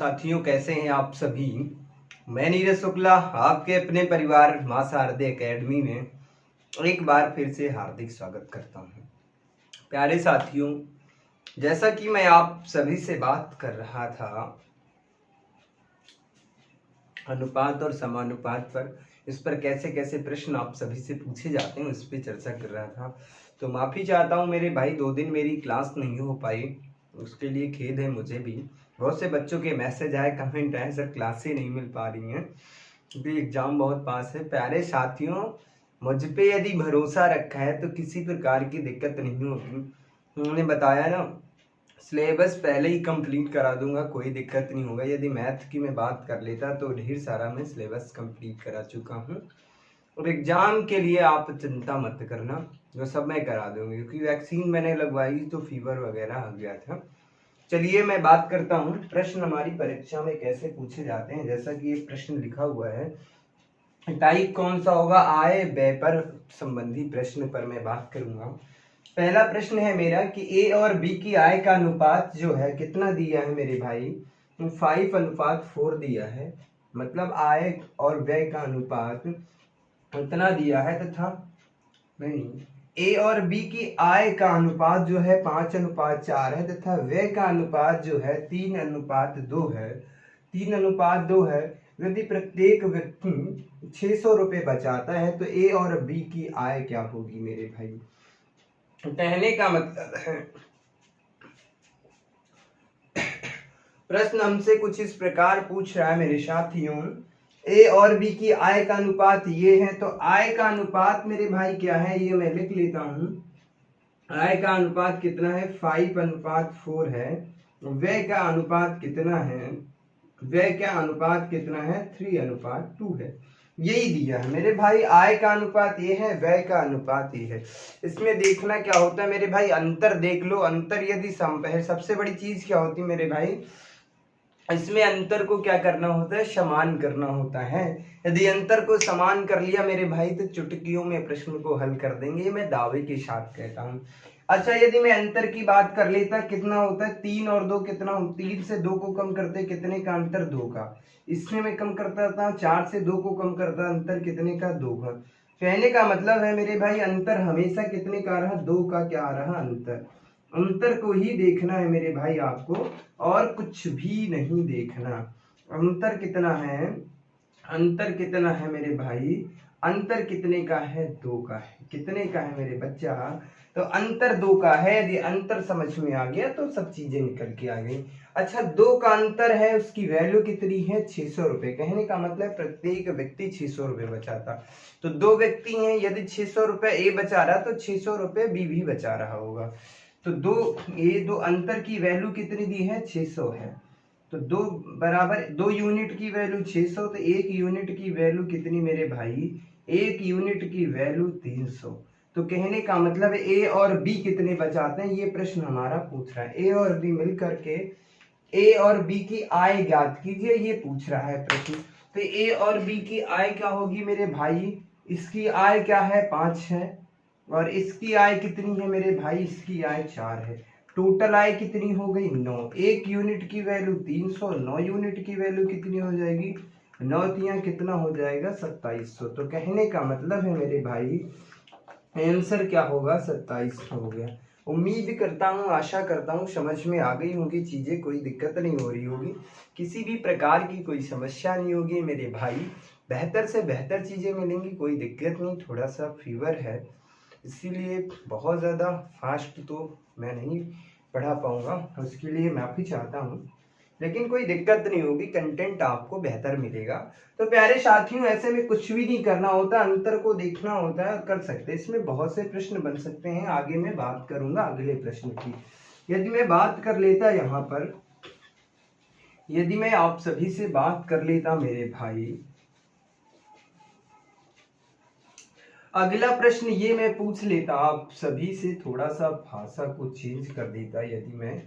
साथियों, कैसे हैं आप सभी। मैं नीरज शुक्ला आपके अपने परिवार मां शारदे एकेडमी में एक बार फिर से हार्दिक स्वागत करता हूं। प्यारे साथियों, जैसा कि मैं आप सभी से बात कर रहा था अनुपात और समानुपात पर, इस पर कैसे कैसे प्रश्न आप सभी से पूछे जाते हैं उस पर चर्चा कर रहा था। तो माफ़ी चाहता हूं मेरे भाई, 2 दिन मेरी क्लास नहीं हो पाई, उसके लिए खेद है मुझे भी। बहुत से बच्चों के मैसेज आए, कमेंट आए, सर क्लासें नहीं मिल पा रही हैं क्योंकि एग्ज़ाम बहुत पास है। प्यारे साथियों, मुझ पे यदि भरोसा रखा है तो किसी प्रकार की दिक्कत नहीं होगी। उन्होंने बताया ना, सिलेबस पहले ही कंप्लीट करा दूंगा, कोई दिक्कत नहीं होगा। यदि मैथ की मैं बात कर लेता तो ढेर सारा मैं सिलेबस कंप्लीट करा चुका हूँ। और एग्ज़ाम के लिए आप चिंता मत करना, जो सब मैं करा दूंगी, क्योंकि वैक्सीन मैंने लगवाई तो फीवर वगैरह आ गया था। चलिए मैं बात करता हूँ प्रश्न हमारी परीक्षा में कैसे पूछे जाते हैं। जैसा कि एक प्रश्न लिखा हुआ है, टाइप कौन सा होगा, आय व्यय पर संबंधी प्रश्न पर मैं बात करूंगा। पहला प्रश्न है मेरा कि ए और बी की आय का अनुपात जो है कितना दिया है मेरे भाई, 5:4 दिया है। मतलब आय और व्यय का अनुपात इतना दिया है तथा नहीं, ए और बी की आय का अनुपात जो है 5:4 है तथा व्यय का अनुपात जो है 3:2 है। 3:2 है। यदि प्रत्येक व्यक्ति 600 रुपये बचाता है तो ए और बी की आय क्या होगी मेरे भाई। कहने का मतलब है, प्रश्न हमसे कुछ इस प्रकार पूछ रहा है मेरे साथियों, ए और बी की आय का अनुपात ये है, तो आय का अनुपात मेरे भाई क्या है ये मैं लिख लेता हूं। आय का अनुपात कितना है, 5:4 है। व्यय का अनुपात कितना है, व्यय का अनुपात कितना है, 3:2 है। यही दिया है मेरे भाई। आय का अनुपात ये है, व्यय का अनुपात ये है। इसमें देखना क्या होता है मेरे भाई, अंतर देख लो। अंतर यदि सम है, सबसे बड़ी चीज क्या होती है मेरे भाई, इसमें अंतर को क्या करना होता है, समान करना होता है। यदि अंतर को समान कर लिया मेरे भाई तो चुटकियों में प्रश्न को हल कर देंगे, ये मैं दावे के साथ कहता हूँ। अच्छा, यदि मैं अंतर की बात कर लेता, कितना होता है, 3 और 2 कितना, 3 से 2 को कम करते कितने का, अंतर 2 का। इसमें मैं कम करता था, 4 से 2 को कम करता, अंतर कितने का, 2 का। कहने का मतलब है मेरे भाई, अंतर हमेशा कितने का रहा, 2 का क्या रहा, अंतर। अंतर को ही देखना है मेरे भाई आपको, और कुछ भी नहीं देखना। अंतर कितना है, अंतर कितना है मेरे भाई, अंतर कितने का है, 2 का है। कितने का है मेरे बच्चा, तो अंतर 2 का है। यदि अंतर समझ में आ गया तो सब चीजें निकल के आ गई। अच्छा, 2 का अंतर है, उसकी वैल्यू कितनी है, 600 रुपए। कहने का मतलब प्रत्येक व्यक्ति 600 रुपए बचाता। तो 2 व्यक्ति हैं, यदि 600 रुपए ए बचा रहा तो 600 रुपए बी भी बचा रहा होगा। तो ये दो अंतर की वैल्यू कितनी दी है, 600 है। तो 2 बराबर 2 यूनिट की वैल्यू 600, तो 1 यूनिट की वैल्यू कितनी मेरे भाई, 1 यूनिट की वैल्यू 300। तो कहने का मतलब ए और बी कितने बचाते हैं, ये प्रश्न हमारा पूछ रहा है। ए और बी मिलकर के ए और बी की आय ज्ञात कीजिए, ये पूछ रहा है प्रश्न। तो ए और बी की आय क्या होगी मेरे भाई, इसकी आय क्या है, 5 है, और इसकी आय कितनी है मेरे भाई, इसकी आय 4 है। टोटल आय कितनी हो गई, 9। 1 यूनिट की वैल्यू 300, 9 यूनिट की वैल्यू कितनी हो जाएगी, 9 तियां कितना हो जाएगा, 2700। तो कहने का मतलब है मेरे भाई, आंसर क्या होगा, 2700 हो गया। उम्मीद करता हूँ, आशा करता हूँ समझ में आ गई होंगी चीजें, कोई दिक्कत नहीं हो रही होगी, किसी भी प्रकार की कोई समस्या नहीं होगी मेरे भाई। बेहतर से बेहतर चीजें मिलेंगी, कोई दिक्कत नहीं। थोड़ा सा फीवर है, इसीलिए बहुत ज़्यादा फास्ट तो मैं नहीं पढ़ा पाऊँगा, उसके लिए माफ़ी चाहता हूँ, लेकिन कोई दिक्कत नहीं होगी, कंटेंट आपको बेहतर मिलेगा। तो प्यारे साथियों, ऐसे में कुछ भी नहीं करना होता, अंतर को देखना होता है, कर सकते हैं। इसमें बहुत से प्रश्न बन सकते हैं, आगे मैं बात करूंगा अगले प्रश्न की। यदि मैं बात कर लेता यहाँ पर, यदि मैं आप सभी से बात कर लेता मेरे भाई, अगला प्रश्न ये मैं पूछ लेता आप सभी से, थोड़ा सा भाषा को चेंज कर देता। यदि मैं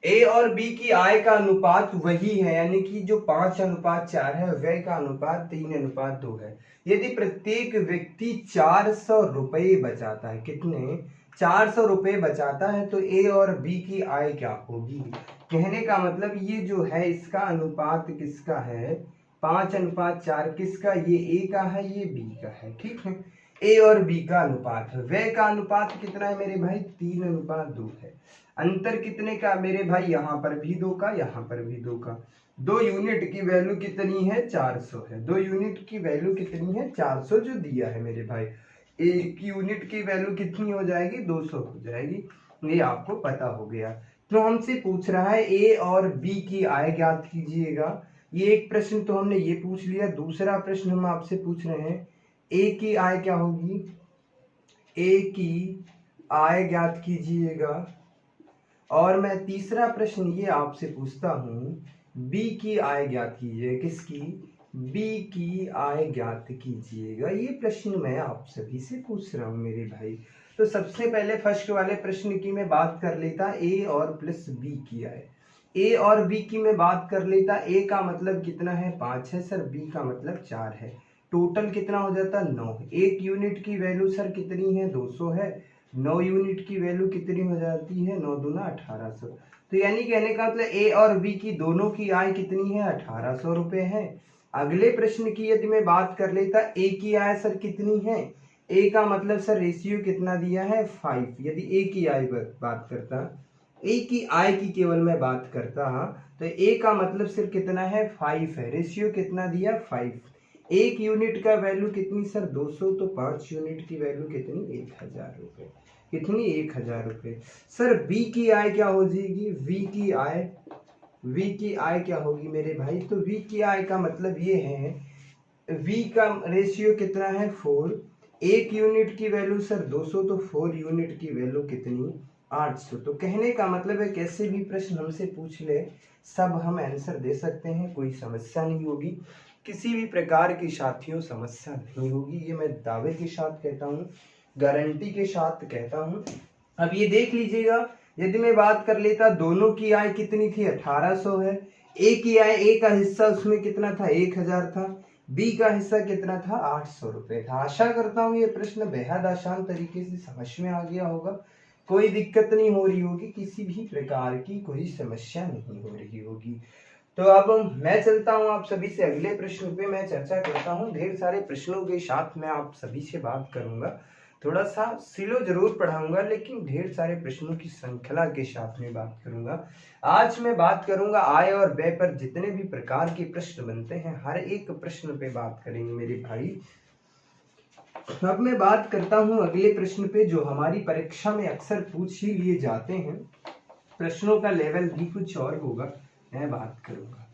ए और बी की आय का अनुपात वही है, यानी कि जो 5:4 है, व्यय का अनुपात 3:2 है। यदि प्रत्येक व्यक्ति 400 रुपये बचाता है, कितने, 400 रुपए बचाता है तो ए और बी की आय क्या होगी। कहने का मतलब ये जो है इसका अनुपात किसका है, 5:4 किसका, ये ए का है ये बी का है, ठीक है। ए और बी का अनुपात है। व्यय का अनुपात कितना है मेरे भाई, 3:2 है। अंतर कितने का मेरे भाई, यहाँ पर भी 2 का यहाँ पर भी 2 का। 2 यूनिट की वैल्यू कितनी है, 400 है। 2 यूनिट की वैल्यू कितनी है, 400 जो दिया है मेरे भाई। एक यूनिट की वैल्यू कितनी हो जाएगी, 200 हो जाएगी। ये आपको पता हो गया। तो हमसे पूछ रहा है ए और बी की आय ज्ञात कीजिएगा। ये एक प्रश्न तो हमने ये पूछ लिया। दूसरा प्रश्न हम आपसे पूछ रहे हैं ए की आय क्या होगी, ए की आय ज्ञात कीजिएगा। और मैं तीसरा प्रश्न ये आपसे पूछता हूँ बी की आय ज्ञात कीजिए। किसकी, बी की आय ज्ञात कीजिएगा। ये प्रश्न मैं आप सभी से पूछ रहा हूँ मेरे भाई। तो सबसे पहले फर्स्ट वाले प्रश्न की मैं बात कर लेता, ए और प्लस बी की आय। ए और बी की मैं बात कर लेता। ए का मतलब कितना है, 5 है सर। बी का मतलब 4 है। टोटल कितना हो जाता, 9। एक यूनिट की वैल्यू सर कितनी है, 200 है। 9 यूनिट की वैल्यू कितनी हो जाती है, 9 दूना 1800। तो यानी कहने का मतलब ए और बी की दोनों की आय कितनी है, 1800 रुपए है। अगले प्रश्न की यदि मैं बात कर लेता, ए की आय सर कितनी है, ए का मतलब सर रेशियो कितना दिया है, 5। यदि ए की आय बात करता, ए की आय की केवल मैं बात करता तो ए का मतलब सिर्फ कितना है, 5 है। रेशियो कितना दिया, 5। एक यूनिट का वैल्यू कितनी सर, 200। तो 5 यूनिट की वैल्यू कितनी, 1000 रुपये। कितनी, 1000 रुपये। सर बी की आय क्या हो जाएगी, वी की आय, वी की आय क्या होगी मेरे भाई। तो वी की आय का मतलब ये है, वी का रेशियो कितना है, 4। एक यूनिट की वैल्यू सर 200। तो 4 यूनिट की वैल्यू कितनी, 800। तो कहने का मतलब है कैसे भी प्रश्न हमसे पूछ ले सब हम आंसर दे सकते हैं, कोई समस्या नहीं होगी। किसी भी प्रकार की साथियों समस्या नहीं होगी, ये मैं दावे के साथ कहता हूँ, गारंटी के साथ कहता हूँ। अब ये देख लीजिएगा, यदि मैं बात कर लेता, दोनों की आय कितनी थी, 1800 है। ए की आय, ए का हिस्सा उसमें कितना था, 1000 था। बी का हिस्सा कितना था, 800 रुपए था। आशा करता हूँ ये प्रश्न बेहद आसान तरीके से समझ में आ गया होगा, कोई दिक्कत नहीं हो रही होगी, किसी भी प्रकार की कोई समस्या नहीं हो रही होगी। तो अब मैं चलता हूँ आप सभी से अगले प्रश्न पे मैं चर्चा करता हूँ। ढेर सारे प्रश्नों के साथ मैं आप सभी से बात करूंगा, थोड़ा सा सिलो जरूर पढ़ाऊंगा, लेकिन ढेर सारे प्रश्नों की श्रृंखला के साथ में बात करूंगा। आज मैं बात करूंगा आय और व्यय पर जितने भी प्रकार के प्रश्न बनते हैं, हर एक प्रश्न पे बात करेंगे मेरे भाई। अब मैं बात करता हूं अगले प्रश्न पे, जो हमारी परीक्षा में अक्सर पूछ ही लिए जाते हैं। प्रश्नों का लेवल भी कुछ और होगा, मैं बात करूंगा।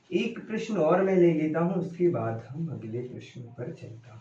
एक प्रश्न और मैं ले लेता हूं, उसके बाद हम अगले प्रश्न पर चलता हूं।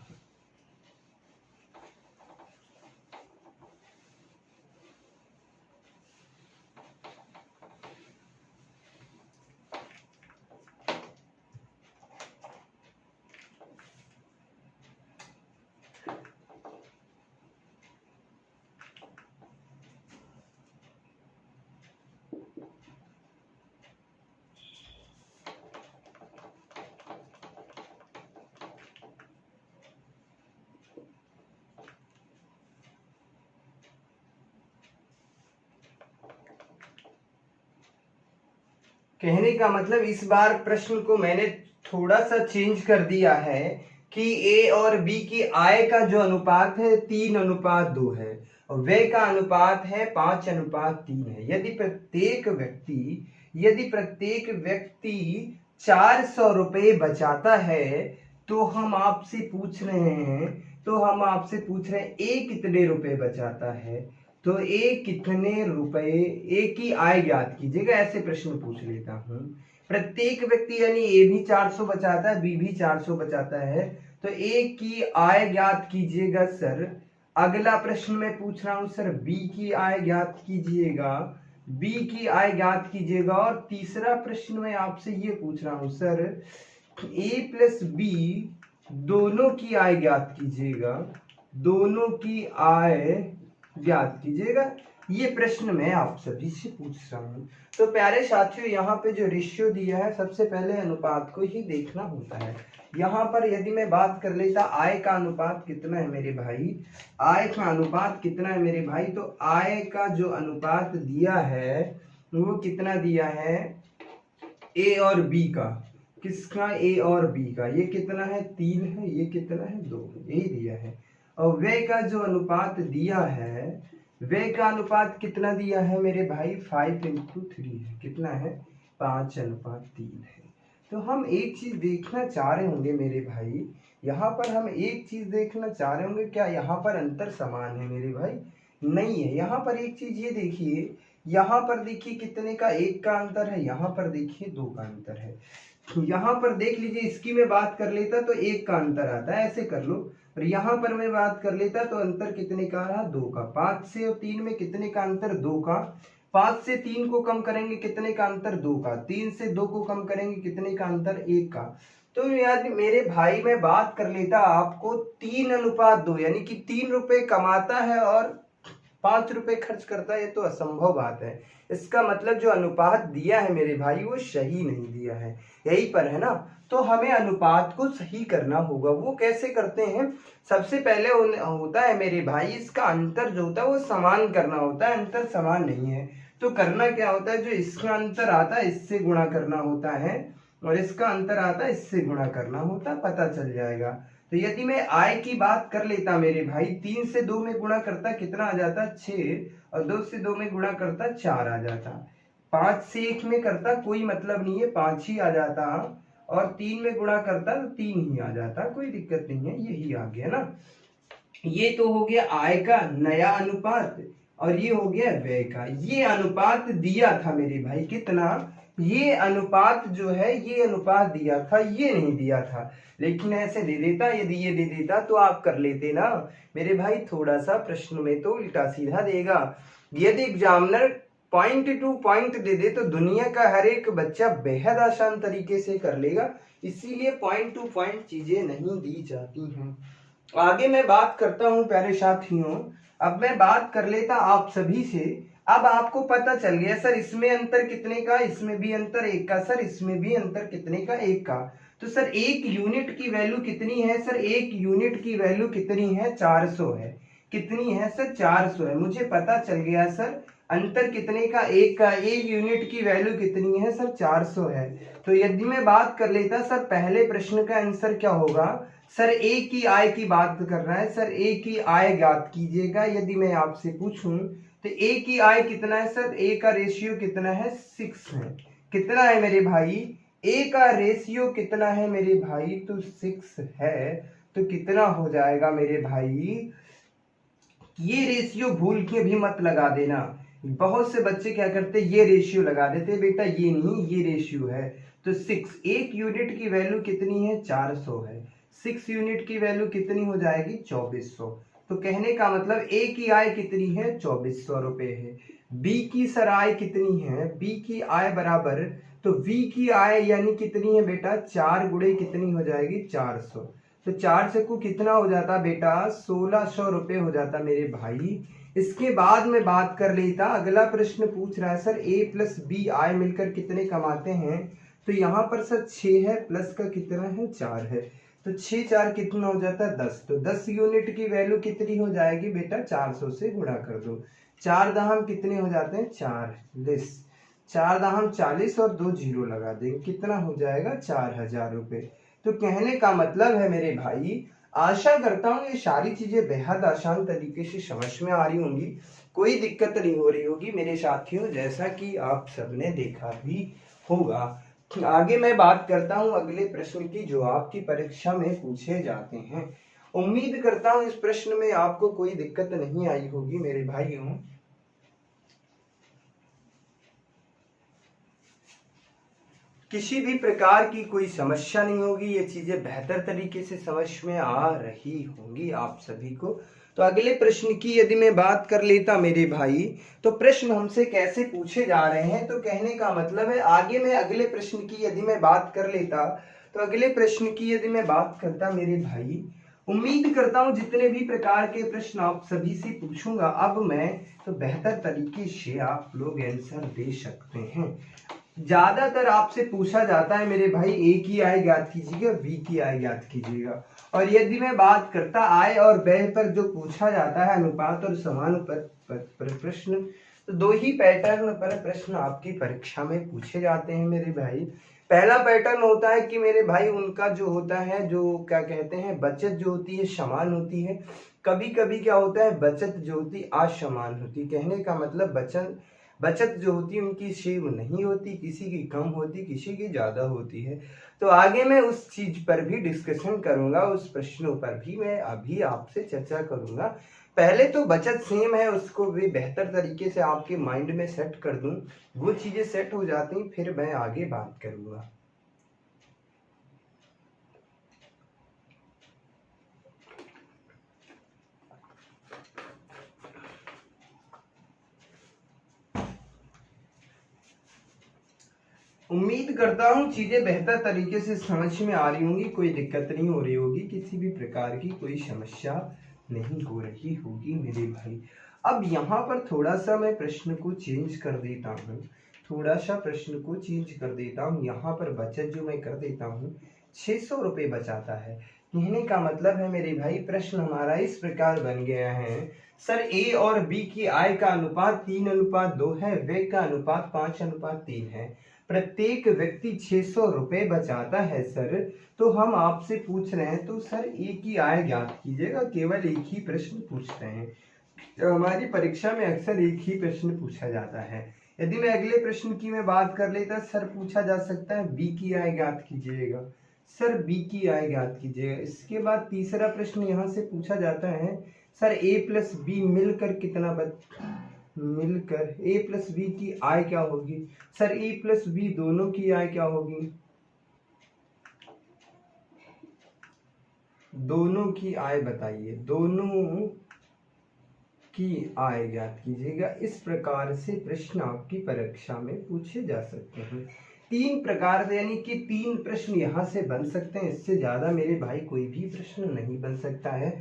कहने का मतलब इस बार प्रश्न को मैंने थोड़ा सा चेंज कर दिया है कि ए और बी की आय का जो अनुपात है 3:2 है और व्यय का अनुपात है 5:3 है। यदि प्रत्येक व्यक्ति 400 रुपए बचाता है तो हम आपसे पूछ रहे हैं, ए कितने रुपए बचाता है। तो ए कितने रुपए, ए की आय ज्ञात कीजिएगा, ऐसे प्रश्न पूछ लेता हूं। प्रत्येक व्यक्ति यानी ए भी 400 बचाता है, बी भी 400 बचाता है, तो ए की आय ज्ञात कीजिएगा सर। अगला प्रश्न मैं पूछ रहा हूं सर, बी की आय ज्ञात कीजिएगा, बी की आय ज्ञात कीजिएगा। और तीसरा प्रश्न मैं आपसे ये पूछ रहा हूं सर, ए प्लस बी दोनों की आय ज्ञात कीजिएगा, दोनों की आय ज्ञात कीजिएगा। ये प्रश्न मैं आप सभी से पूछ रहा हूं। तो प्यारे साथियों, यहाँ पे जो रेशियो दिया है, सबसे पहले अनुपात को ही देखना होता है। यहाँ पर यदि मैं बात कर लेता आय का अनुपात कितना है मेरे भाई, आय का अनुपात कितना है मेरे भाई, तो आय का जो अनुपात दिया है वो कितना दिया है, ए और बी का, किसका, ए और बी का, ये कितना है 3 है, ये कितना है 2, यही दिया है। और व्यय का जो अनुपात दिया है, व्यय का अनुपात कितना दिया है मेरे भाई 5:3 है, कितना है 5:3 है। तो हम एक चीज देखना चाह रहे होंगे मेरे भाई, यहाँ पर हम एक चीज देखना चाह रहे होंगे, क्या यहाँ पर अंतर समान है मेरे भाई, नहीं है। यहाँ पर एक चीज ये देखिए, यहाँ पर देखिए कितने का, 1 का अंतर है, यहाँ पर देखिए 2 का अंतर है। यहाँ पर देख लीजिए, इसकी मैं बात कर लेता तो 1 का अंतर आता है, ऐसे कर लो। और यहाँ पर मैं बात कर लेता तो अंतर कितने का रहा, 2 का। 5 से और 3 में कितने का अंतर, 2 का। 5 से 3 को कम करेंगे कितने का अंतर, 2 का। 3 से 2 को कम करेंगे कितने का अंतर, 1 का। तो यार मेरे भाई मैं बात कर लेता आपको 3:2, यानी कि 3 रुपए कमाता है और 5 रुपए खर्च करता है, ये तो असंभव बात है। इसका मतलब जो अनुपात दिया है मेरे भाई वो सही नहीं दिया है, यही पर है ना। तो हमें अनुपात को सही करना होगा। वो कैसे करते हैं, सबसे पहले होता है मेरे भाई, इसका अंतर जो होता है वो समान करना होता है, अंतर समान नहीं है तो करना क्या होता है, जो इसका अंतर आता है इससे गुणा करना होता है, और इसका अंतर आता है इससे गुणा करना होता है, पता चल जाएगा। तो यदि मैं आय की बात कर लेता मेरे भाई, 3 से 2 में गुणा करता कितना आ जाता 6, और 2 से 2 में गुणा करता 4 आ जाता। 5 से 1 में करता कोई मतलब नहीं है, 5 ही आ जाता, और 3 में गुणा करता तो 3 ही आ जाता, कोई दिक्कत नहीं है, यही आ गया ना। ये तो हो गया आय का नया अनुपात, और ये हो गया व्यय का। ये अनुपात दिया था मेरे भाई कितना, ये अनुपात जो है ये अनुपात दिया था, ये नहीं दिया था, लेकिन ऐसे दे देता, यदि ये दे देता तो आप कर लेते ना मेरे भाई। थोड़ा सा प्रश्न में तो उल्टा सीधा देगा। यदि एग्जामिनर पॉइंट टू पॉइंट दे दे तो दुनिया का हर एक बच्चा बेहद आसान तरीके से कर लेगा, इसीलिए पॉइंट टू पॉइंट चीजें नहीं दी जाती हैं। आगे मैं बात करता हूं प्यारे साथियों, अब मैं बात कर लेता आप सभी से। अब आपको पता चल गया सर इसमें अंतर कितने का, इसमें भी अंतर 1 का, सर इसमें भी अंतर कितने का, 1 का। तो सर 1 यूनिट की वैल्यू कितनी है, सर 1 यूनिट की वैल्यू कितनी है, 400 है। कितनी है सर, 400 है। मुझे पता चल गया सर अंतर कितने का, 1 का। 1 यूनिट की वैल्यू कितनी है सर, 400 है। तो यदि मैं बात कर लेता सर पहले प्रश्न का आंसर क्या होगा, सर ए की आय की बात कर रहा है, सर ए की आय ज्ञात कीजिएगा। यदि मैं आपसे पूछूं तो ए की आय कितना है सर, ए का रेशियो कितना है, 6 है। कितना है मेरे भाई, ए का रेशियो कितना है मेरे भाई, तो 6 है। तो कितना हो जाएगा मेरे भाई, ये रेशियो भूल के भी मत लगा देना। बहुत से बच्चे क्या करते, ये रेशियो लगा देते, बेटा ये नहीं, ये रेशियो है। तो 6, 1 यूनिट की वैल्यू कितनी है, 400 है। 6 यूनिट की वैल्यू कितनी हो जाएगी, 2400। तो कहने का मतलब ए की आय कितनी है, 2400 रुपए है। बी की सर आय कितनी है, बी की आय बराबर, तो बी की आय यानी कितनी है बेटा, 4 गुणे कितनी हो जाएगी, 400। तो 4 से को कितना हो जाता बेटा, 1600 रुपए हो जाता मेरे भाई। इसके बाद में बात कर लेता, अगला प्रश्न पूछ रहा है सर ए प्लस बी आय मिलकर कितने कमाते हैं। तो यहाँ पर सर 6 है, प्लस का कितना है, 4 है। तो 6 4 कितना हो जाता है, 10। तो 10 यूनिट की वैल्यू कितनी हो जाएगी बेटा, 400 से गुणा कर दो। 4 दहम कितने हो जाते हैं, 40। 4 दहम 40 और 2 जीरो लगा देंगे, कितना हो जाएगा, 4000 रुपए। तो कहने का मतलब है मेरे भाई, आशा करता हूँ ये सारी चीजें बेहद आसान तरीके से समझ में आ रही होंगी, कोई दिक्कत नहीं हो रही होगी मेरे साथियों, जैसा कि आप सबने देखा भी होगा। आगे मैं बात करता हूं अगले प्रश्न की, जो आपकी परीक्षा में पूछे जाते हैं। उम्मीद करता हूं इस प्रश्न में आपको कोई दिक्कत नहीं आई होगी मेरे भाइयों। किसी भी प्रकार की कोई समस्या नहीं होगी, ये चीजें बेहतर तरीके से समझ में आ रही होंगी आप सभी को। तो अगले प्रश्न की यदि मैं बात कर लेता मेरे भाई, तो प्रश्न हमसे कैसे पूछे जा रहे हैं, तो कहने का मतलब है आगे मैं अगले प्रश्न की यदि मैं बात कर लेता, तो अगले प्रश्न की यदि मैं बात करता मेरे भाई, उम्मीद करता हूं जितने भी प्रकार के प्रश्न आप सभी से पूछूंगा अब मैं, तो बेहतर तरीके से आप लोग आंसर दे सकते हैं। ज्यादातर आपसे पूछा जाता है मेरे भाई ए की आय ज्ञात कीजिएगा, बी की आय ज्ञात कीजिएगा। और यदि मैं बात करता आय और व्यय पर जो पूछा जाता है अनुपात और समान पर प्रश्न, तो दो ही पैटर्न पर प्रश्न आपकी परीक्षा में पूछे जाते हैं मेरे भाई। पहला पैटर्न होता है कि मेरे भाई उनका जो होता है, जो क्या कहते हैं, बचत जो होती है समान होती है। कभी कभी क्या होता है, बचत जो होती असमान होती। कहने का मतलब बचत जो होती है उनकी सेम नहीं होती, किसी की कम होती, किसी की ज्यादा होती है। तो आगे मैं उस चीज पर भी डिस्कशन करूंगा, उस प्रश्नों पर भी मैं अभी आपसे चर्चा करूंगा। पहले तो बचत सेम है उसको भी बेहतर तरीके से आपके माइंड में सेट कर दूं, वो चीजें सेट हो जाती फिर मैं आगे बात करूंगा। उम्मीद करता हूँ चीजें बेहतर तरीके से समझ में आ रही होंगी, कोई दिक्कत नहीं हो रही होगी, किसी भी प्रकार की कोई समस्या नहीं हो रही होगी मेरे भाई। अब यहाँ पर थोड़ा सा मैं प्रश्न को चेंज कर देता हूँ, थोड़ा सा प्रश्न को चेंज कर देता हूँ। यहाँ पर बचत जो मैं कर देता हूँ 600 रुपये बचाता है। कहने का मतलब है मेरे भाई प्रश्न हमारा इस प्रकार बन गया है, सर ए और बी की आय का अनुपात 3:2 है, व्यय का अनुपात 5:3 है, प्रत्येक व्यक्ति 600 रुपये बचाता है सर। तो हम आपसे पूछ रहे हैं तो सर ए की आय ज्ञात कीजिएगा, केवल एक ही प्रश्न पूछते हैं। तो हमारी परीक्षा में अक्सर एक ही प्रश्न पूछा जाता है। यदि मैं अगले प्रश्न की मैं बात कर लेता, सर पूछा जा सकता है बी की आय ज्ञात कीजिएगा, सर बी की आय ज्ञात कीजिएगा। इसके बाद तीसरा प्रश्न यहाँ से पूछा जाता है, सर ए प्लस बी मिलकर कितना मिलकर ए प्लस बी की आय क्या होगी। सर ए प्लस बी दोनों की आय क्या होगी, दोनों की आय बताइए, दोनों की आय ज्ञात कीजिएगा। इस प्रकार से प्रश्न आपकी परीक्षा में पूछे जा सकते हैं। तीन प्रकार से, यानी कि 3 प्रश्न यहाँ से बन सकते हैं, इससे ज्यादा मेरे भाई कोई भी प्रश्न नहीं बन सकता है।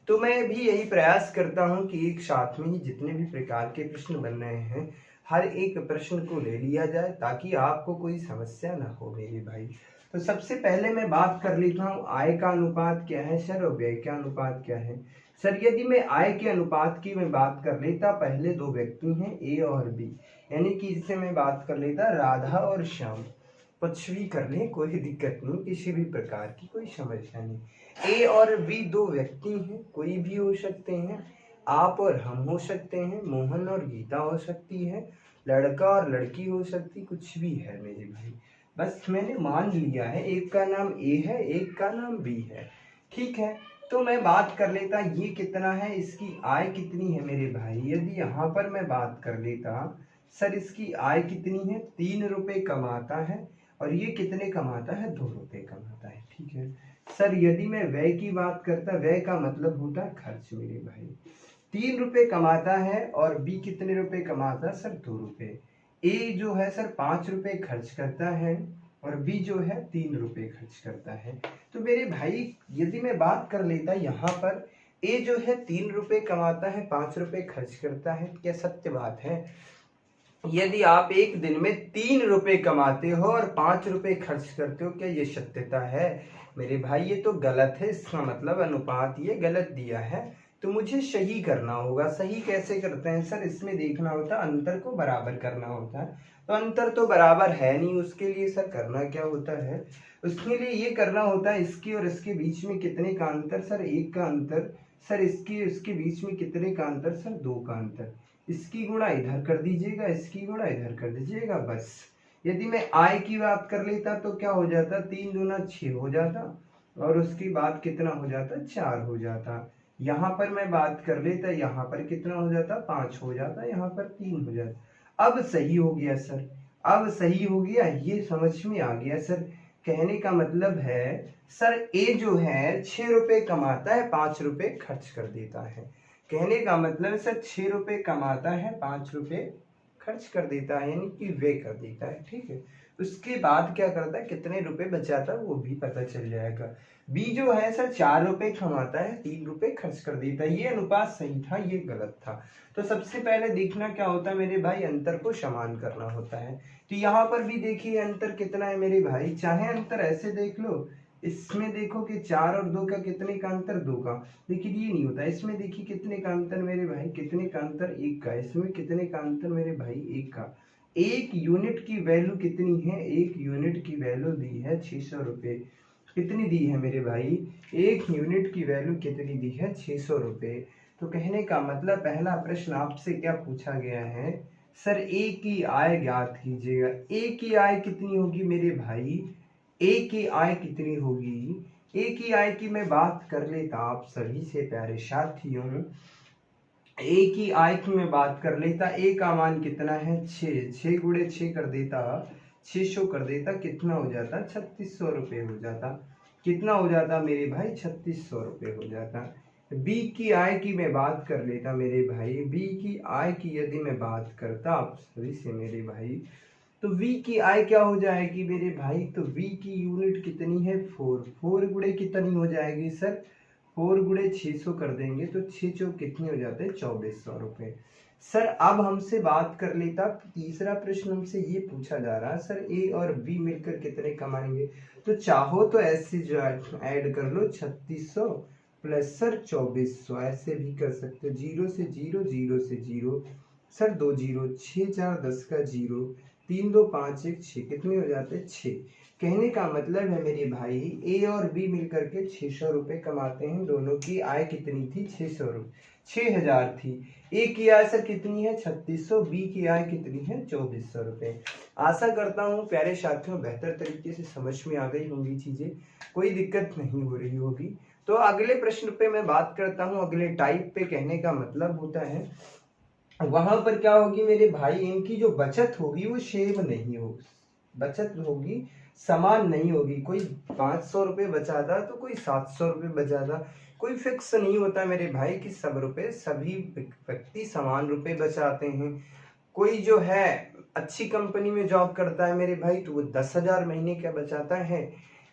तो मैं भी यही प्रयास करता हूँ कि एक साथ में ही जितने भी प्रकार के प्रश्न बन रहे हैं हर एक प्रश्न को ले लिया जाए, ताकि आपको कोई समस्या ना हो मेरे भाई। तो सबसे पहले मैं बात कर लेता हूँ आय का अनुपात क्या है सर और व्यय का अनुपात क्या है। सर यदि मैं आय के अनुपात की मैं बात कर लेता, पहले दो व्यक्ति हैं ए और बी, यानी कि इससे मैं बात कर लेता राधा और श्याम, कुछ भी कर ले कोई दिक्कत नहीं, किसी भी प्रकार की कोई समस्या नहीं। ए और बी दो व्यक्ति हैं, कोई भी हो सकते हैं, आप और हम हो सकते हैं, मोहन और गीता हो सकती है, लड़का और लड़की हो सकती, कुछ भी है मेरे भाई। बस मैंने मान लिया है एक का नाम ए है, एक का नाम बी है, ठीक है। तो मैं बात कर लेता ये कितना है, इसकी आय कितनी है मेरे भाई। यदि यहाँ पर मैं बात कर लेता, सर इसकी आय कितनी है, 3 रुपये कमाता है, और ये कितने कमाता है, 2 रुपये कमाता है, ठीक है। सर यदि मैं व्यय की बात करता, व्यय का मतलब होता है खर्च मेरे भाई। 3 रुपये कमाता है और बी कितने रुपए कमाता है, सर 2 रुपये। ए जो है सर 5 रुपये खर्च करता है और बी जो है 3 रुपये खर्च करता है। तो मेरे भाई यदि मैं बात कर लेता यहाँ पर, ए जो है 3 रुपये कमाता है, 5 रुपये खर्च करता है, क्या सत्य बात है। यदि आप एक दिन में 3 रुपये कमाते हो और 5 रुपये खर्च करते हो, क्या ये सत्यता है मेरे भाई। ये तो गलत है, इसका मतलब अनुपात ये गलत दिया है, तो मुझे सही करना होगा। सही कैसे करते हैं सर, इसमें देखना होता है अंतर को बराबर करना होता है, तो अंतर तो बराबर है नहीं, उसके लिए सर करना क्या होता है, उसके लिए ये करना होता है इसकी और इसके बीच में कितने का अंतर, सर 1 का अंतर। सर इसके बीच में कितने का अंतर, सर 2 का अंतर। इसकी गुणा इधर कर दीजिएगा, इसकी गुणा इधर कर दीजिएगा, बस। यदि मैं आय की बात कर लेता तो क्या हो जाता, 3 दूना 6 हो जाता, और उसके बाद कितना हो जाता, 4 हो जाता। यहाँ पर मैं बात कर लेता, यहाँ पर कितना हो जाता, 5 हो जाता, यहाँ पर 3 हो जाता। अब सही हो गया सर, अब सही हो गया, ये समझ में आ गया सर। कहने का मतलब है सर ए जो है 6 रुपये कमाता है, 5 रुपये खर्च कर देता है। कहने का मतलब सर 6 रुपये कमाता है, 5 रुपये खर्च कर देता है, यानी कि वे कर देता है, ठीक है। उसके बाद क्या करता है, कितने रुपए बचाता है वो भी पता चल जाएगा। बी जो है सर 4 रुपए कमाता है, 3 रुपए खर्च कर देता है। ये अनुपात सही था, ये गलत था। तो सबसे पहले देखना क्या होता है मेरे भाई, अंतर को समान करना होता है। तो यहाँ पर भी देखिए अंतर कितना है मेरे भाई, चाहे अंतर ऐसे देख लो, इसमें देखो कि 4 और 2 का कितने का अंतर, 2 का, लेकिन ये नहीं होता। इसमें देखिए कितने का अंतर मेरे भाई, कितने का अंतर, 1 का। इसमें कितने का अंतर मेरे भाई, 1 का। 1 यूनिट की वैल्यू कितनी है, 1 यूनिट की वैल्यू दी है 600 रुपये। कितनी दी है मेरे भाई, 1 यूनिट की वैल्यू कितनी दी है, 600 रुपये। तो कहने का मतलब पहला प्रश्न आपसे क्या पूछा गया है, सर ए की आय ज्ञात कीजिएगा। ए की आय कितनी होगी मेरे भाई, ए की आय कितनी होगी, ए की आय की मैं बात कर लेता आप सभी से प्यारे साथियों। ए की आय की मैं बात कर लेता, ए का मान कितना है 6, 6 गुणे 6 कर देता 600 कर देता, कितना हो जाता 3600 रुपये हो जाता। कितना हो जाता मेरे भाई, 3600 रुपये हो जाता। बी की आय की मैं बात कर लेता मेरे भाई, बी की आय की यदि मैं बात करता आप सभी से मेरे भाई, तो v की आय क्या हो जाएगी मेरे भाई, तो v की यूनिट कितनी है 4, 4 गुणे कितनी हो जाएगी सर, 4 गुणे 600 कर देंगे तो 6 चौक कितने हो जाते हैं 2400 रुपये। सर अब हमसे बात कर लेता, तीसरा प्रश्न हमसे ये पूछा जा रहा है सर ए और बी मिलकर कितने कमाएंगे, तो चाहो तो ऐसे जो ऐड कर लो 3600 प्लस सर 2400, ऐसे भी कर सकते हो, 0 से 0, 0 से 0, सर 2 0, 6 4 10 का 0, 3 2 5 1 6, कितने हो जाते हैं 6। कहने का मतलब है मेरे भाई ए और बी मिलकर के 600 रुपये कमाते हैं, दोनों की आय कितनी थी 600 रुपये, 6000 थी। ए की आय सर कितनी है 3600, बी की आय कितनी है 2400 रुपये। आशा करता हूँ प्यारे साथियों बेहतर तरीके से समझ में आ गई होंगी चीजें, कोई दिक्कत नहीं हो रही होगी। तो अगले प्रश्न पे मैं बात करता हूँ, अगले टाइप पे। कहने का मतलब होता है वहां पर क्या होगी मेरे भाई, इनकी जो बचत होगी वो सेम नहीं होगी, बचत होगी समान नहीं होगी। कोई 500 रुपये बचाता तो कोई 700 रुपये बचाता, कोई फिक्स नहीं होता मेरे भाई कि सब रुपए सभी व्यक्ति समान रुपए बचाते हैं। कोई जो है अच्छी कंपनी में जॉब करता है मेरे भाई तो वो 10,000 महीने का बचाता है,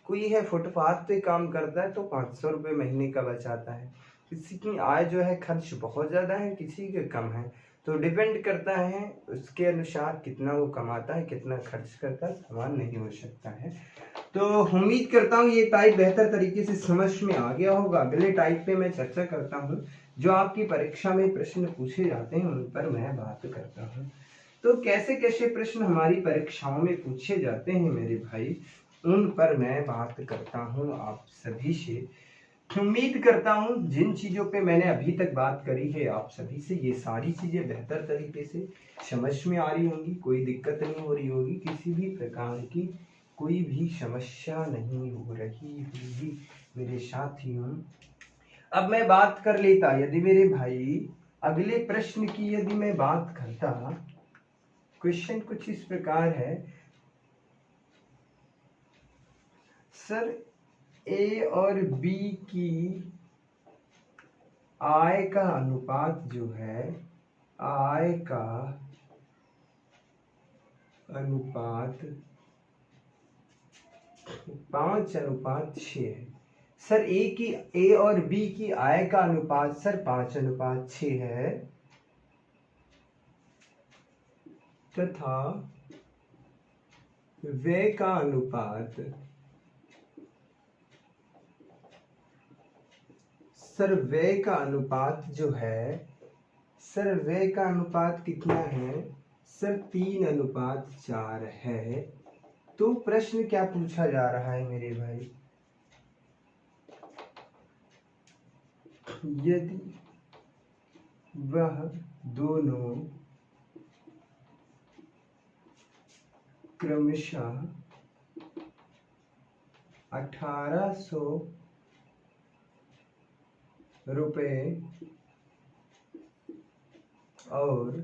कोई है फुटपाथ पे काम करता है तो 500 रुपये महीने का बचाता है। किसी की आय जो है खर्च बहुत ज़्यादा है, किसी के कम है, तो डिपेंड करता है उसके अनुसार कितना वो कमाता है, कितना खर्च करता है, समान नहीं हो सकता है। तो उम्मीद करता हूँ ये टाइप बेहतर तरीके से समझ में आ गया होगा। अगले टाइप पे मैं चर्चा करता हूँ, जो आपकी परीक्षा में प्रश्न पूछे जाते हैं उन पर मैं बात करता हूँ। तो कैसे कैसे प्रश्न हमारी परीक्षाओं में पूछे जाते हैं मेरे भाई, उन पर मैं बात करता हूँ आप सभी से। उम्मीद करता हूँ जिन चीज़ों पे मैंने अभी तक बात करी है आप सभी से, ये सारी चीज़ें बेहतर तरीके से समझ में आ रही होंगी, कोई दिक्कत नहीं हो रही होगी, किसी भी प्रकार की कोई भी समस्या नहीं हो रही होगी मेरे साथियों। अब मैं बात कर लेता, यदि मेरे भाई अगले प्रश्न की यदि मैं बात करता, क्वेश्चन कुछ इस प्रकार है सर, ए और बी की आय का अनुपात जो है, आय का अनुपात 5:6 है। सर ए और बी की आय का अनुपात सर 5:6 है, तथा व्यय का अनुपात सर व्यय का अनुपात जो है, सर व्यय का अनुपात कितना है सर 3:4 है। तो प्रश्न क्या पूछा जा रहा है मेरे भाई, यदि वह दोनों क्रमशः 1800 रुपये और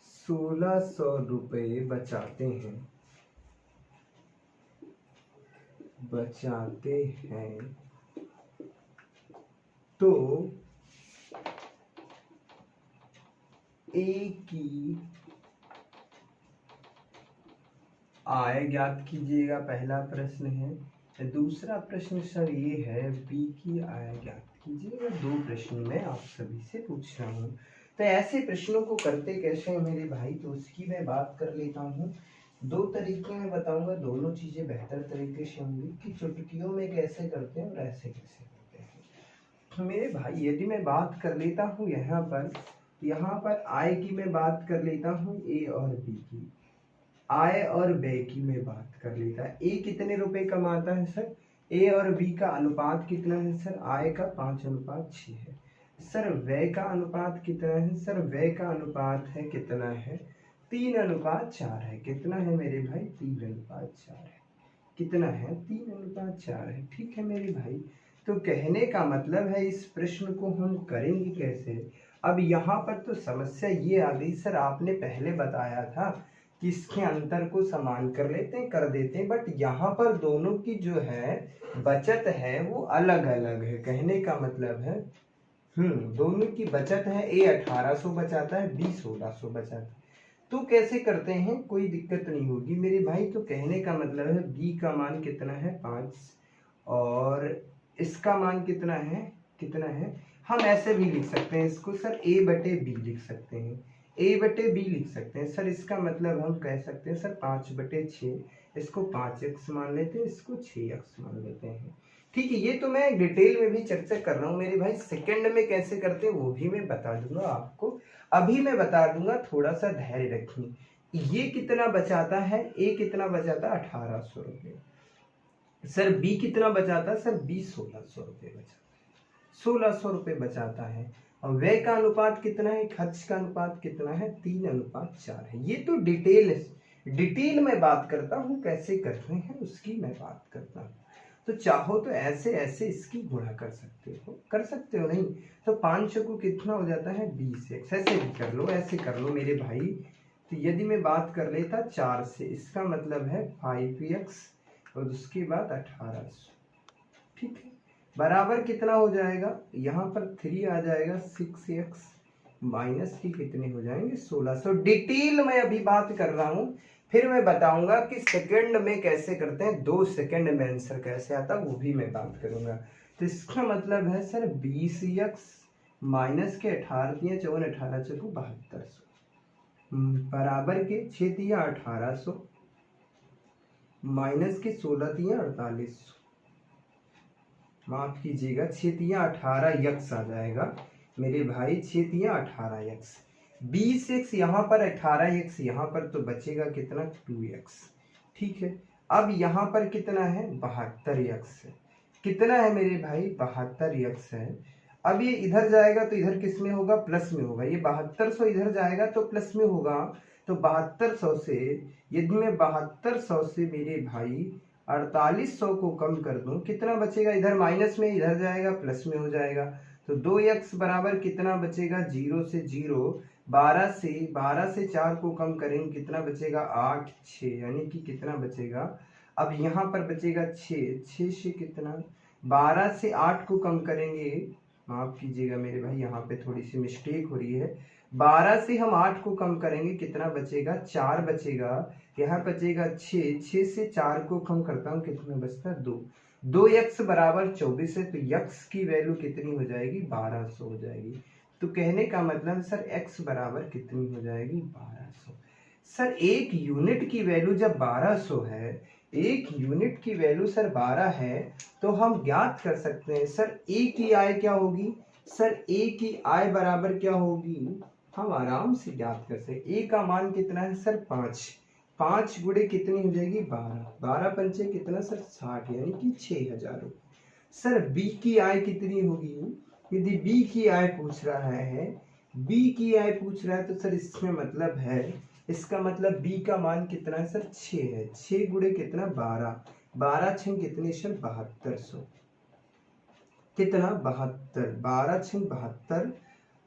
1600 रुपये बचाते हैं तो ए की आय ज्ञात कीजिएगा, पहला प्रश्न है। दूसरा प्रश्न सर ये है बी की आय ज्ञात कीजिएगा। दो प्रश्न मैं आप सभी से पूछ रहा हूँ। तो ऐसे प्रश्नों को करते कैसे हैं मेरे भाई, तो उसकी मैं बात कर लेता हूँ। दो तरीके में बताऊंगा, दोनों चीजें बेहतर तरीके से होंगी कि चुटकियों में कैसे करते हैं और ऐसे कैसे करते हैं। तो मेरे भाई यदि मैं बात कर लेता हूँ यहाँ पर आय की मैं बात कर लेता हूँ, ए और बी की, आय और व्यय की मैं बात कर लेता है। ए कितने रुपए कमाता है सर, ए और बी का अनुपात कितना है सर, आय का 5:6 है। सर व्यय का अनुपात कितना है, सर व्यय का अनुपात है कितना है, 3:4 है। कितना है मेरे भाई, 3:4 है। कितना है, 3:4 है। ठीक है मेरे भाई, तो कहने का मतलब है इस प्रश्न को हम करेंगे कैसे। अब यहाँ पर तो समस्या ये आ गई सर, आपने पहले बताया था कि इसके अंतर को समान कर लेते हैं, कर देते हैं, बट यहाँ पर दोनों की जो है बचत है वो अलग अलग है। कहने का मतलब है दोनों की बचत है, ए 1800 बचाता है, बी 1600 बचाता है। तो कैसे करते हैं, कोई दिक्कत नहीं होगी मेरे भाई। तो कहने का मतलब है बी का मान कितना है, 5, और इसका मान कितना है, हम ऐसे भी लिख सकते हैं इसको सर, ए बटे बी लिख सकते हैं, ए बटे बी लिख सकते हैं सर। इसका मतलब हम कह सकते हैं सर 5/6, इसको 5x मान लेते हैं, इसको 6x मान लेते हैं। ठीक है, ये तो मैं डिटेल में भी चर्चा कर रहा हूँ मेरे भाई। सेकंड में कैसे करते हैं वो भी मैं बता दूंगा आपको, अभी मैं बता दूंगा, थोड़ा सा धैर्य रखिए। ये कितना बचाता है, ए कितना बचाता है, 1800 रुपये। सर बी कितना बचाता है, सर बी 1600 रुपये बचाता है, 1600 रुपये बचाता है। और व्यय का अनुपात कितना है, खर्च का अनुपात कितना है, 3:4 है। ये तो डिटेल में बात करता हूँ, कैसे करते हैं उसकी मैं बात करता हूँ। तो चाहो तो ऐसे ऐसे इसकी गुणा कर सकते हो नहीं तो 5 को कितना हो जाता है, 20x। ऐसे भी कर लो, ऐसे कर लो मेरे भाई। तो यदि मैं बात कर लेता 4 से, इसका मतलब है 5x और उसके बाद 1800। ठीक है, बराबर कितना हो जाएगा, यहाँ पर 3 आ जाएगा, 6x माइनस की कितने हो जाएंगे, 1600। डिटेल में अभी बात कर रहा हूँ, फिर मैं बताऊंगा कि सेकंड में कैसे करते हैं, 2 सेकंड में आंसर कैसे आता वो भी मैं बात करूंगा। तो इसका मतलब है सर 20x माइनस के 18 × 4 18 × 7200 बराबर के 6 × 1800 माइनस के 16 × 4800, माफ कीजिएगा 6 × 18 यक्स आ जाएगा मेरे भाई, 6 × 18 यक्स, 20x यहाँ पर 18x यहाँ पर, तो बचेगा कितना, 2x। ठीक है, अब यहाँ पर कितना है, 72x है। कितना है मेरे भाई, 72x है। अब ये इधर जाएगा तो इधर किस में होगा, प्लस में होगा। ये 7200 इधर जाएगा तो प्लस में होगा। तो 7200 से, यदि मैं 7200 से मेरे भाई 4800 को कम कर दूं, कितना बचेगा, इधर माइनस में, इधर जाएगा प्लस में हो जाएगा। तो 2x बराबर कितना बचेगा, 0 से 0, 12 से 4 को कम करेंगे कितना बचेगा, 8 6, यानी कि कितना बचेगा, अब यहाँ पर बचेगा 6 से कितना, 12 से 8 को कम करेंगे, माफ कीजिएगा मेरे भाई यहाँ पे थोड़ी सी मिस्टेक हो रही है, 12 से हम 8 को कम करेंगे कितना बचेगा, 4 बचेगा। यहाँ बचेगा 6 से 4 को कम करता हूँ, कितना बचता है, 2x बराबर 24 है। तो x की वैल्यू कितनी हो जाएगी, 1200 हो जाएगी। तो कहने का मतलब सर x बराबर कितनी हो जाएगी, 1200। सर एक यूनिट की वैल्यू जब 1200 है, एक यूनिट की वैल्यू सर 12 है, तो हम ज्ञात कर सकते हैं सर a की आय क्या होगी, सर a की आय बराबर क्या होगी, हम आराम से ज्ञात कर सकते हैं। a का मान कितना है सर 5 गुणे कितनी हो जाएगी, 12 पंचे कितना सर 60, यानी कि 6000 रुपये। सर बी की आय कितनी होगी, यदि बी की आय पूछ रहा है, तो सर इसमें मतलब है, इसका मतलब बी का मान कितना है सर 6 है। 6 गुणे कितना, 12 6 कितने सर 7200, कितना 72, 12 6 72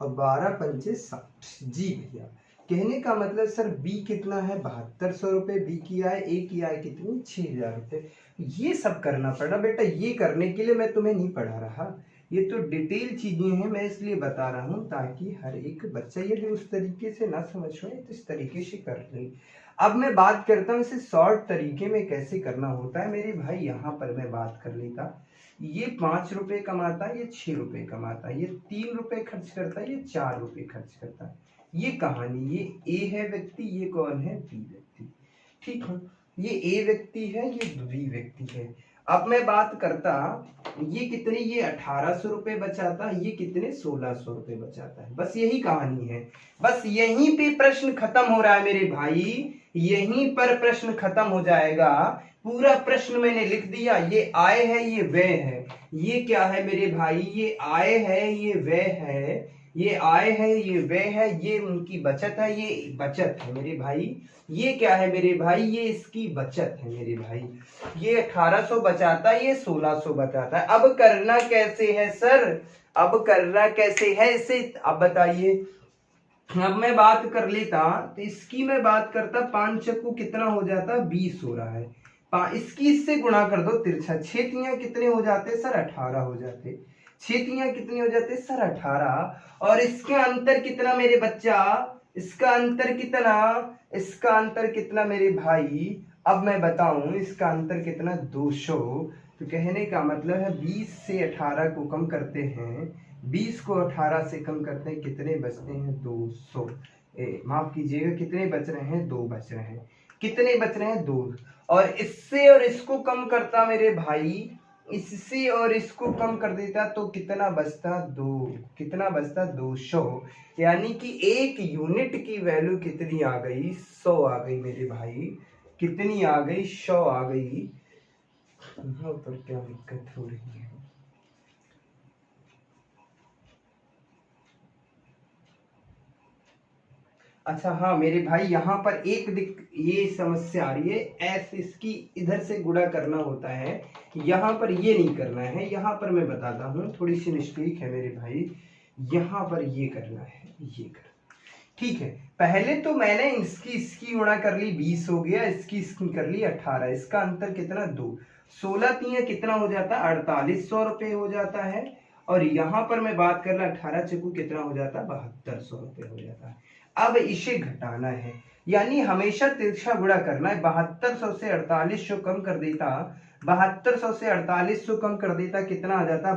और 12 पंचे 60। जी भैया, कहने का मतलब सर बी कितना है, 7200 रुपये बी की आय, ए की आय कितनी, 6000 रुपये। ये सब करना पड़ा बेटा, ये करने के लिए मैं तुम्हें नहीं पढ़ा रहा, ये तो डिटेल चीजें हैं, मैं इसलिए बता रहा हूँ ताकि हर एक बच्चा यदि उस तरीके से ना समझ पाए तो इस तरीके से कर ले। अब मैं बात करता हूँ इसे शॉर्ट तरीके में कैसे करना होता है मेरे भाई। यहाँ पर मैं बात कर लेता, ये 5 रुपए कमाता है, ये 6 रुपए कमाता है, ये 3 रुपए खर्च करता है, ये 4 रुपए खर्च करता है। ये कहानी, ये ए है व्यक्ति, ये कौन है, बी व्यक्ति। ठीक है, ये ए व्यक्ति है, ये बी व्यक्ति है। अब मैं बात करता, ये कितने, ये 1800 रुपए बचाता है, ये कितने 1600 रुपए बचाता है। बस यही कहानी है, बस यहीं पे प्रश्न खत्म हो रहा है मेरे भाई, यहीं पर प्रश्न खत्म हो जाएगा। पूरा प्रश्न मैंने लिख दिया, ये आय है, ये व्यय है। ये क्या है मेरे भाई, ये आय है, ये व्यय है, ये आय है, ये व्यय है, ये उनकी बचत है, ये बचत है मेरे भाई। ये क्या है मेरे भाई, ये इसकी बचत है मेरे भाई। ये 1800 बचाता है, ये 1600 बचाता है। अब करना कैसे है सर, अब करना कैसे है इसे, अब बताइए। अब मैं बात कर लेता, तो इसकी मैं बात करता, 5 चक्कू कितना हो जाता, 20 हो रहा है। इसकी इससे गुणा कर दो तिरछा, 6 तियां कितने हो जाते सर, 18 हो जाते। 6 तियां कितने हो जाते सर, 18। और इसका अंतर कितना मेरे बच्चा, इसका अंतर कितना, इसका अंतर कितना मेरे भाई। अब मैं बताऊं इसका अंतर कितना, 200। तो कहने का मतलब है 20 से 18 को कम करते हैं, 20 को 18 से कम करते हैं, कितने बचते हैं, 200। माफ कीजिएगा, कितने बच रहे हैं, 2 बच रहे हैं। कितने बच रहे हैं, 2। और इससे और इसको कम करता मेरे भाई, इससे और इसको कम कर देता तो कितना बचता, 2। कितना बचता, 200। यानी कि एक यूनिट की वैल्यू कितनी आ गई, 100 आ गई मेरे भाई। कितनी आ गई, 100 आ गई। यहाँ पर क्या दिक्कत हो रही है, अच्छा हाँ मेरे भाई, यहाँ पर ये समस्या आ रही है, एस इसकी इधर से गुणा करना होता है, यहाँ पर ये नहीं करना है। यहाँ पर मैं बताता हूँ, थोड़ी सी मिस्टेक है मेरे भाई, यहाँ पर ये करना है, ये करना। ठीक है, पहले तो मैंने इसकी गुणा कर ली, 20 हो गया, इसकी कर ली 18। इसका अंतर कितना, 2। 16 तियां कितना हो जाता है, 4800 रुपये हो जाता है। और यहाँ पर मैं बात कर रहा, 18 चक्कू कितना हो जाता है, 7200 रुपये हो जाता है। अब इसे घटाना है, यानी हमेशा तिरछा गुणा करना है। 7200 से 4800 कम कर देता, 7200 से 4800 कम कर देता, कितना आ जाता,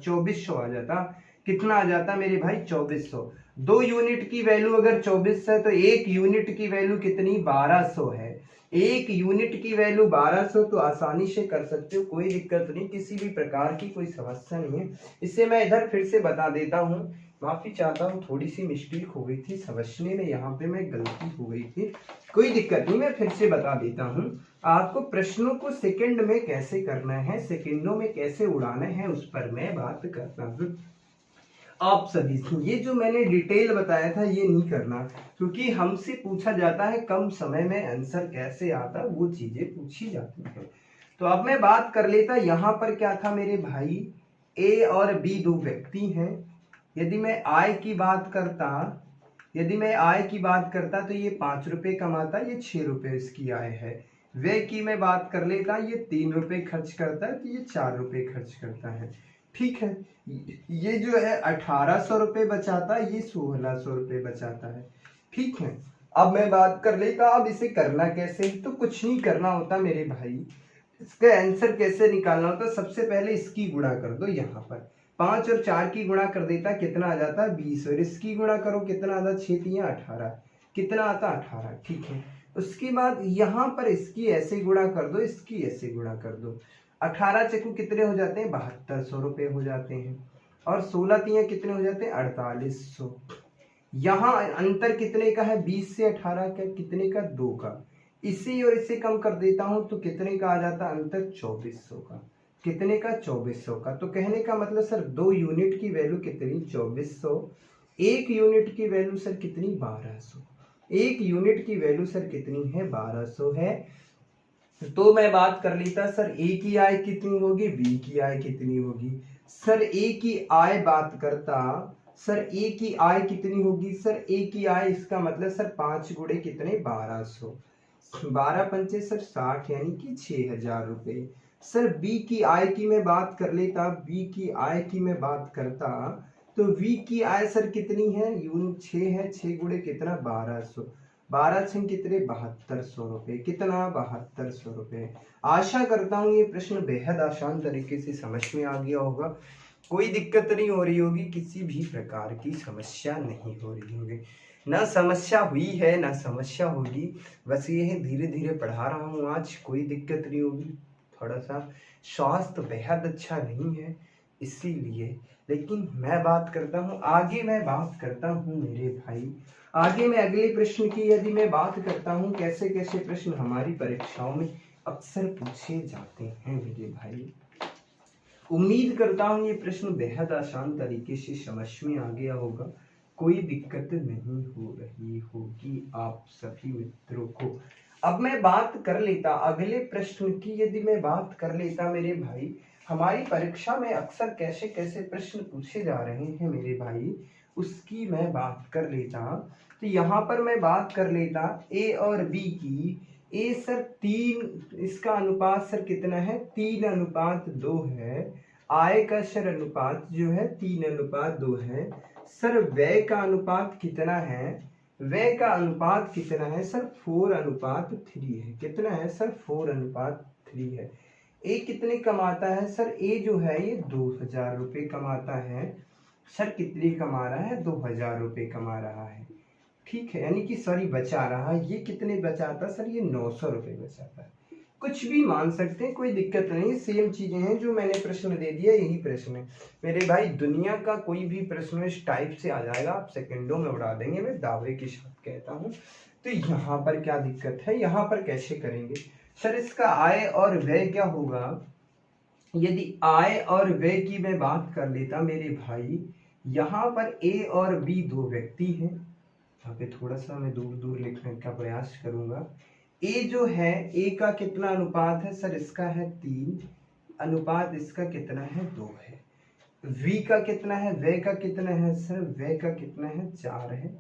2400 आ जाता। कितना आ जाता मेरे भाई, 2400। 2 यूनिट की वैल्यू अगर 24 है तो 1 यूनिट की वैल्यू कितनी, 1200 है। 1 यूनिट की वैल्यू 1200, तो आसानी से कर सकते हो, कोई दिक्कत नहीं, किसी भी प्रकार की कोई समस्या नहीं है। इसे मैं इधर फिर से बता देता हूँ, माफी चाहता हूँ, थोड़ी सी मिस्टेक हो गई थी समझने में, यहाँ पे मैं गलती हो गई थी, कोई दिक्कत नहीं, मैं फिर से बता देता हूँ आपको। प्रश्नों को सेकंड में कैसे करना है, सेकंडों में कैसे उड़ाना है, उस पर मैं बात करता हूँ। आप सभी ये जो मैंने डिटेल बताया था ये नहीं करना, क्योंकि हमसे पूछा जाता है कम समय में आंसर कैसे आता, वो चीजें पूछी जाती है। तो अब मैं बात कर लेता, यहाँ पर क्या था मेरे भाई, ए और बी 2 व्यक्ति हैं। यदि मैं आय की बात करता, तो ये 5 रुपए कमाता, ये 6 रुपए इसकी आय है। व्यय की मैं बात कर लेता, ये 3 रुपए खर्च करता है, तो ये 4 रुपए खर्च करता है। ठीक है, ये जो है 1800 रुपये बचाता है, ये 1600 रुपये बचाता है। ठीक है, अब मैं बात कर लेता, अब इसे करना कैसे, तो कुछ नहीं करना होता मेरे भाई। इसका आंसर कैसे निकालना होता, सबसे पहले इसकी गुणा कर दो, यहाँ पर 5 और 4 की गुणा कर देता, कितना आ जाता, 20। और इसकी गुणा करो, कितना आता, 6 तियां 18, कितना आता, 18। ठीक है, उसके बाद यहाँ पर इसकी ऐसे गुणा कर दो, इसकी ऐसे गुणा कर दो। 18 चक्कू कितने हो जाते हैं, 7200 रुपये हो जाते हैं। और 16 तियां कितने हो जाते हैं, 4800। यहाँ अंतर कितने का है, 20 से 18 का, कितने का, 2 का। इसी और इसे कम कर देता हूं तो कितने का आ जाता अंतर, 2400 का। कितने का, 2400 का। तो कहने का मतलब सर 2 यूनिट की वैल्यू कितनी, 2400। 1 यूनिट की वैल्यू सर कितनी, 1200। 1 यूनिट की वैल्यू सर कितनी है, 1200 है। तो मैं बात कर लेता, सर ए की आय कितनी होगी, बी की आय कितनी होगी। सर ए की आय बात करता, सर ए की आय कितनी होगी, सर ए की आय, इसका मतलब सर 5 गुणे कितने, 1200। 12 पंचे सर 60, यानी कि 6000 रुपये। सर बी की आय की मैं बात कर लेता, बी की आय की मैं बात करता, तो बी की आय सर कितनी है, यूनिट 6 है, 6 गुणे कितना, 1200। 12 छः कितने 7200 रुपये। कितना 7200 रुपये। आशा करता हूँ ये प्रश्न बेहद आसान तरीके से समझ में आ गया होगा। कोई दिक्कत नहीं हो रही होगी, किसी भी प्रकार की समस्या नहीं हो रही होगी, ना समस्या हुई है ना समस्या होगी। बस ये है धीरे धीरे पढ़ा रहा हूँ आज, कोई दिक्कत नहीं होगी। थोड़ा सा स्वास्थ्य बेहद अच्छा नहीं है इसीलिए, लेकिन मैं बात करता हूँ आगे, मैं बात करता हूँ मेरे भाई आगे। मैं अगले प्रश्न की यदि मैं बात करता हूँ, कैसे कैसे प्रश्न हमारी परीक्षाओं में अक्सर पूछे जाते हैं मेरे भाई। उम्मीद करता हूँ ये प्रश्न बेहद आसान तरीके से समझ में आ गया होगा, कोई दिक्कत नहीं हो रही होगी आप सभी मित्रों को। अब मैं बात कर लेता अगले प्रश्न की, यदि मैं बात कर लेता मेरे भाई, हमारी परीक्षा में अक्सर कैसे कैसे प्रश्न पूछे जा रहे हैं मेरे भाई, उसकी मैं बात कर लेता। तो यहाँ पर मैं बात कर लेता ए और बी की। ए सर 3, इसका अनुपात सर कितना है 3:2 है। आय का सर अनुपात जो है 3:2 है। सर व्यय का अनुपात कितना है, व्यय का अनुपात कितना है सर 4:3 है। कितना है सर 4:3 है। ए कितने कमाता है सर, ए जो है ये 2000 रुपये कमाता है। सर कितने कमा रहा है 2000 रुपये कमा रहा है, ठीक है, यानी कि सॉरी बचा रहा है। ये कितने बचाता सर, ये 900 रुपये बचाता है। कुछ भी मान सकते हैं, कोई दिक्कत नहीं, सेम चीजें हैं जो मैंने प्रश्न दे दिया यही प्रश्न है मेरे भाई। दुनिया का कोई भी प्रश्न इस टाइप से आ जाएगा, आप सेकंडों में उड़ा देंगे, मैं दावे के साथ कहता हूँ। तो यहाँ पर क्या दिक्कत है, यहाँ पर कैसे करेंगे सर, इसका आय और व्यय क्या होगा। यदि आय और व्यय की मैं बात कर लेता मेरे भाई, यहाँ पर ए और बी दो व्यक्ति हैं। यहाँ पे थोड़ा सा मैं दूर दूर लिखने का प्रयास करूंगा। ए जो है, ए का कितना अनुपात है सर, इसका है 3, अनुपात इसका कितना है 2 है। वी का कितना है, व्यय का कितना है सर, व्यय का कितना है 4 है,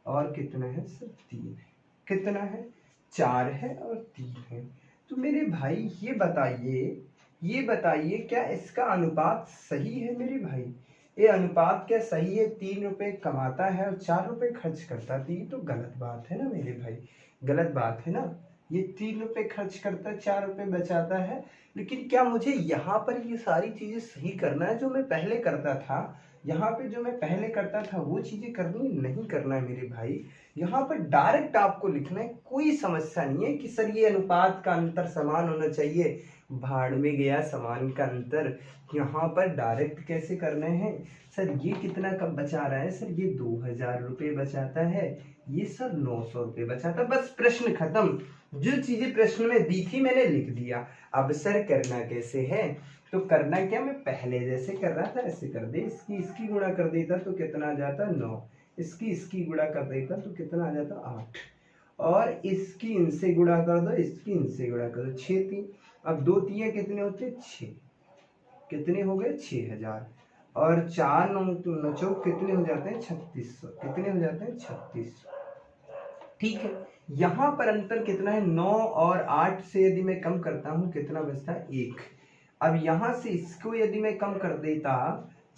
और कितना है सर 3 है। कितना है 4 है और 3 है। तो मेरे भाई ये बताइए क्या इसका अनुपात सही है मेरे भाई। ये अनुपात क्या सही है, 3 रुपए कमाता है और 4 रुपए खर्च करता है, तो ये तो गलत बात है ना मेरे भाई, गलत बात है ना। ये 3 रुपए खर्च करता है, 4 रुपए बचाता है। लेकिन क्या मुझे यहाँ पर ये सारी चीजें सही करना है जो मैं पहले करता था, यहाँ पे जो मैं पहले करता था वो चीजें करनी नहीं करना है मेरे भाई। यहाँ पर डायरेक्ट आपको लिखना है, कोई समस्या नहीं है कि सर ये अनुपात का अंतर समान होना चाहिए, भाड़ में गया समान का अंतर। यहाँ पर डायरेक्ट कैसे करने हैं सर, ये कितना कब बचा रहा है सर, ये 2000 रुपये बचाता है, ये सर 900 रुपये बचाता है। बस प्रश्न खत्म, जो चीजें प्रश्न में दी थी मैंने लिख दिया। अब सर करना कैसे है, तो करना क्या, मैं पहले जैसे कर रहा था ऐसे कर दे, इसकी गुणा कर देता तो कितना आ जाता 9, इसकी गुणा कर देता तो कितना आ जाता 8, और इसकी इनसे गुणा कर दो, इसकी इनसे गुणा कर दो, 6 3। अब 2 3 कितने होते 6, कितने हो गए 6000, और 4 9 चौक कितने हो जाते हैं 3600, कितने हो जाते हैं 3600। ठीक है, यहाँ पर अंतर कितना है 9 और 8 से यदि मैं कम करता हूँ कितना बचता है 1। अब यहाँ से इसको यदि मैं कम कर देता,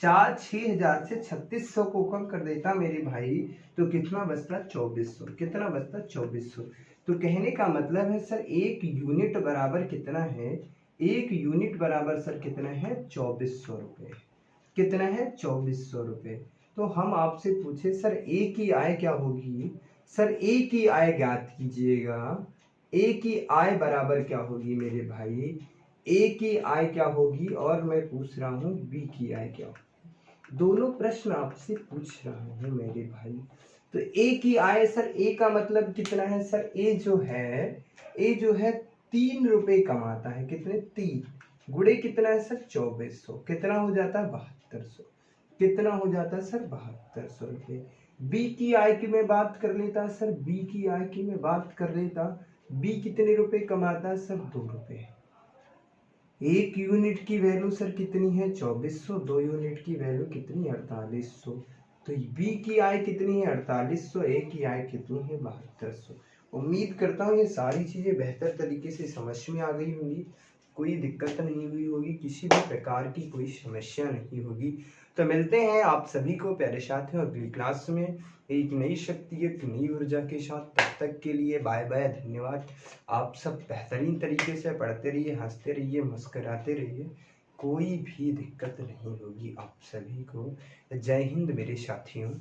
6000 से 3600 को कम कर देता मेरे भाई, तो कितना बचता 2400, कितना बचता 2400। तो कहने का मतलब है सर 1 यूनिट बराबर कितना है, 1 यूनिट बराबर सर कितना है 2400 रुपये, कितना है 2400 रुपये। तो हम आपसे पूछे सर ए की आय क्या होगी, सर ए की आय ज्ञात कीजिएगा। ए की आय बराबर क्या होगी मेरे भाई, ए की आय क्या होगी, और मैं पूछ रहा हूँ बी की आय क्या होगी। दोनों प्रश्न आपसे पूछ रहा हूँ मेरे भाई। तो ए की आय सर, ए का मतलब कितना है सर, ए जो है 3 रुपए कमाता है, कितने 3 गुणे कितना है सर 2400, कितना हो जाता है 7200, कितना हो जाता है सर 7200 रुपये। बी की आय की मैं बात कर लेता सर, बी की आय की मैं बात कर लेता, बी कितने रुपए कमाता है सर 2 रुपए। 1 यूनिट की वैल्यू सर कितनी है 2400, 2 यूनिट की वैल्यू कितनी 4800। तो बी की आय कितनी है 4800, ए की आय कितनी है 7200। उम्मीद करता हूँ ये सारी चीजें बेहतर तरीके से समझ में आ गई होंगी। कोई दिक्कत नहीं हुई होगी, किसी भी प्रकार की कोई समस्या नहीं होगी। तो मिलते हैं आप सभी को प्यारे साथियों अगली क्लास में एक नई शक्ति, एक नई ऊर्जा के साथ। तब तक के लिए बाय बाय, धन्यवाद। आप सब बेहतरीन तरीके से पढ़ते रहिए, हंसते रहिए, मुस्कुराते रहिए, कोई भी दिक्कत नहीं होगी आप सभी को। जय हिंद मेरे साथियों।